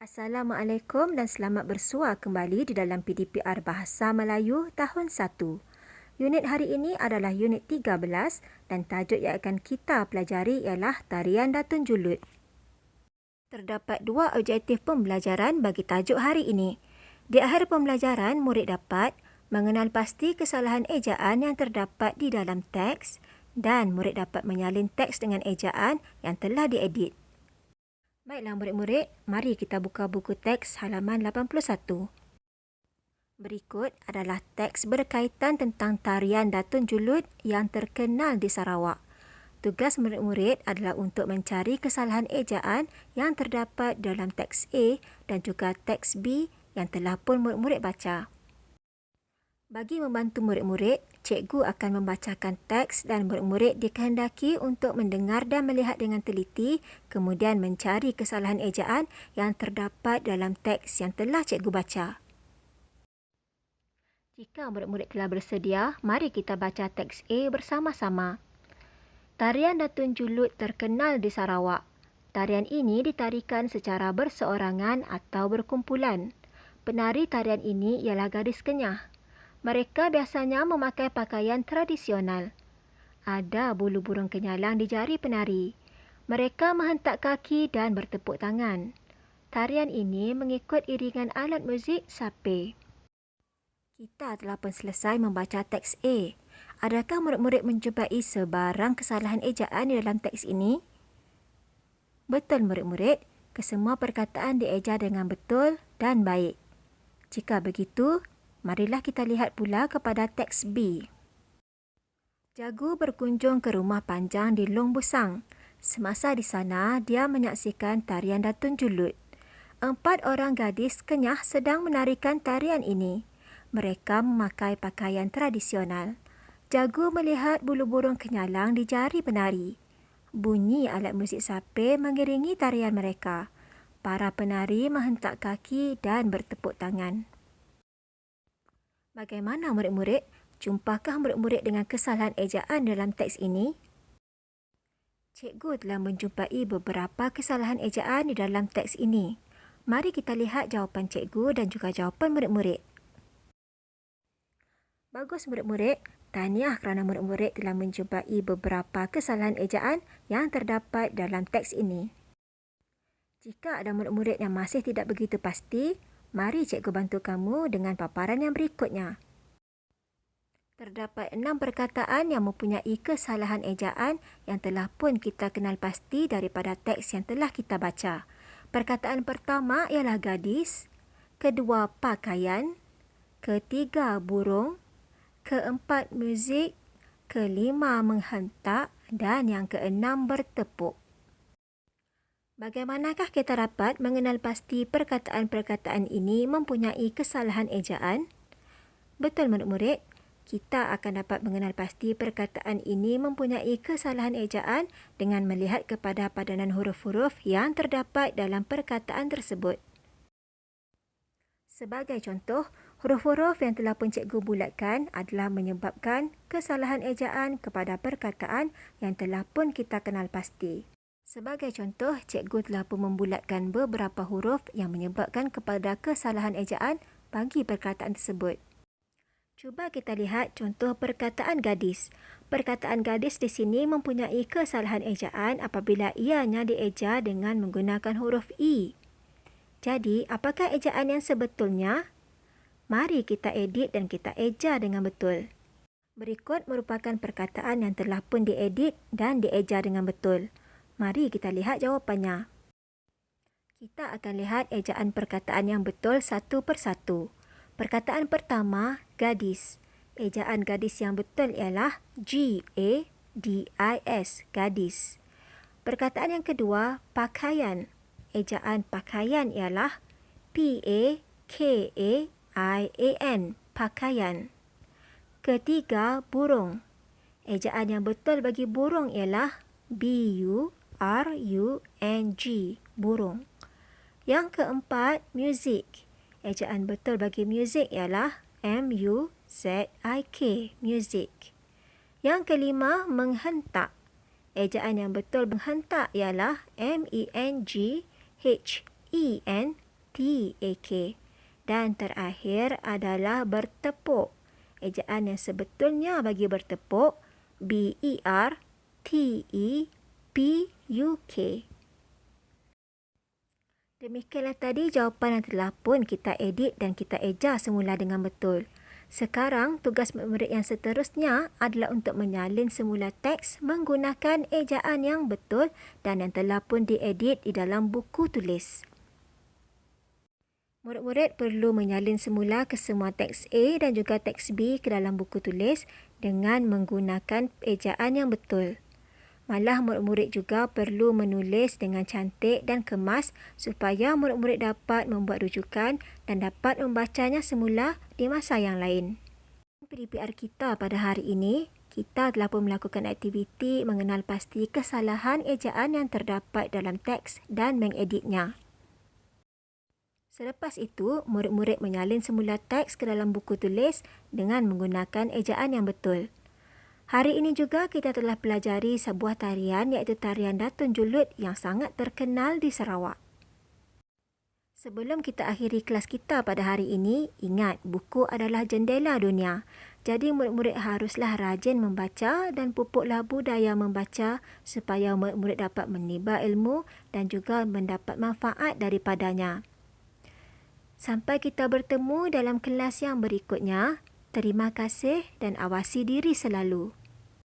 Assalamualaikum dan selamat bersua kembali di dalam PDPR Bahasa Melayu tahun 1. Unit hari ini adalah unit 13 dan tajuk yang akan kita pelajari ialah Tarian Datun Julud. Terdapat dua objektif pembelajaran bagi tajuk hari ini. Di akhir pembelajaran, murid dapat mengenal pasti kesalahan ejaan yang terdapat di dalam teks dan murid dapat menyalin teks dengan ejaan yang telah diedit. Baiklah murid-murid, mari kita buka buku teks halaman 81. Berikut adalah teks berkaitan tentang tarian Datun Julud yang terkenal di Sarawak. Tugas murid-murid adalah untuk mencari kesalahan ejaan yang terdapat dalam teks A dan juga teks B yang telah pun murid-murid baca. Bagi membantu murid-murid, cikgu akan membacakan teks dan murid-murid dikehendaki untuk mendengar dan melihat dengan teliti, kemudian mencari kesalahan ejaan yang terdapat dalam teks yang telah cikgu baca. Jika murid-murid telah bersedia, mari kita baca teks A bersama-sama. Tarian Datun Julud terkenal di Sarawak. Tarian ini ditarikan secara berseorangan atau berkumpulan. Penari tarian ini ialah gadis Kenyah. Mereka biasanya memakai pakaian tradisional. Ada bulu burung kenyalang di jari penari. Mereka menghentak kaki dan bertepuk tangan. Tarian ini mengikut iringan alat muzik sape. Kita telah pun selesai membaca teks A. Adakah murid-murid menjumpai sebarang kesalahan ejaan di dalam teks ini? Betul murid-murid, kesemua perkataan dieja dengan betul dan baik. Jika begitu, marilah kita lihat pula kepada teks B. Jagu berkunjung ke rumah panjang di Long Busang. Semasa di sana, dia menyaksikan tarian Datun Julud. 4 orang gadis Kenyah sedang menarikan tarian ini. Mereka memakai pakaian tradisional. Jagu melihat bulu burung kenyalang di jari penari. Bunyi alat muzik sape mengiringi tarian mereka. Para penari menghentak kaki dan bertepuk tangan. Bagaimana murid-murid? Jumpakah murid-murid dengan kesalahan ejaan dalam teks ini? Cikgu telah menjumpai beberapa kesalahan ejaan di dalam teks ini. Mari kita lihat jawapan cikgu dan juga jawapan murid-murid. Bagus murid-murid, tahniah kerana murid-murid telah menjumpai beberapa kesalahan ejaan yang terdapat dalam teks ini. Jika ada murid-murid yang masih tidak begitu pasti, mari cikgu bantu kamu dengan paparan yang berikutnya. Terdapat 6 perkataan yang mempunyai kesalahan ejaan yang telah pun kita kenal pasti daripada teks yang telah kita baca. Perkataan pertama ialah gadis, kedua pakaian, ketiga burung, keempat muzik, kelima menghentak dan yang keenam bertepuk. Bagaimanakah kita dapat mengenal pasti perkataan-perkataan ini mempunyai kesalahan ejaan? Betul murid-murid, kita akan dapat mengenal pasti perkataan ini mempunyai kesalahan ejaan dengan melihat kepada padanan huruf-huruf yang terdapat dalam perkataan tersebut. Sebagai contoh, huruf-huruf yang telah pun cikgu bulatkan adalah menyebabkan kesalahan ejaan kepada perkataan yang telah pun kita kenal pasti. Sebagai contoh, cikgu telah pun membulatkan beberapa huruf yang menyebabkan kepada kesalahan ejaan bagi perkataan tersebut. Cuba kita lihat contoh perkataan gadis. Perkataan gadis di sini mempunyai kesalahan ejaan apabila ianya dieja dengan menggunakan huruf I. Jadi, apakah ejaan yang sebetulnya? Mari kita edit dan kita eja dengan betul. Berikut merupakan perkataan yang telah pun diedit dan dieja dengan betul. Mari kita lihat jawapannya. Kita akan lihat ejaan perkataan yang betul satu persatu. Perkataan pertama, gadis. Ejaan gadis yang betul ialah G-A-D-I-S, gadis. Perkataan yang kedua, pakaian. Ejaan pakaian ialah P-A-K-A-I-A-N, pakaian. Ketiga, burung. Ejaan yang betul bagi burung ialah B-U-R-U-N-G, burung. Yang keempat, muzik. Ejaan betul bagi muzik ialah M-U-Z-I-K, muzik. Yang kelima, menghentak. Ejaan yang betul menghentak ialah M-E-N-G H-E-N T-A-K. Dan terakhir adalah bertepuk. Ejaan yang sebetulnya bagi bertepuk, B-E-R-T-E-P-U-K. Demikianlah tadi jawapan yang telah pun kita edit dan kita eja semula dengan betul. Sekarang, tugas murid yang seterusnya adalah untuk menyalin semula teks menggunakan ejaan yang betul dan yang telah pun diedit di dalam buku tulis. Murid-murid perlu menyalin semula kesemua teks A dan juga teks B ke dalam buku tulis dengan menggunakan ejaan yang betul. Malah murid-murid juga perlu menulis dengan cantik dan kemas supaya murid-murid dapat membuat rujukan dan dapat membacanya semula di masa yang lain. PDPR kita pada hari ini, kita telah pun melakukan aktiviti mengenal pasti kesalahan ejaan yang terdapat dalam teks dan mengeditnya. Selepas itu, murid-murid menyalin semula teks ke dalam buku tulis dengan menggunakan ejaan yang betul. Hari ini juga kita telah pelajari sebuah tarian iaitu tarian Datun Julut yang sangat terkenal di Sarawak. Sebelum kita akhiri kelas kita pada hari ini, ingat buku adalah jendela dunia. Jadi murid-murid haruslah rajin membaca dan pupuklah budaya membaca supaya murid-murid dapat meniba ilmu dan juga mendapat manfaat daripadanya. Sampai kita bertemu dalam kelas yang berikutnya. Terima kasih dan awasi diri selalu.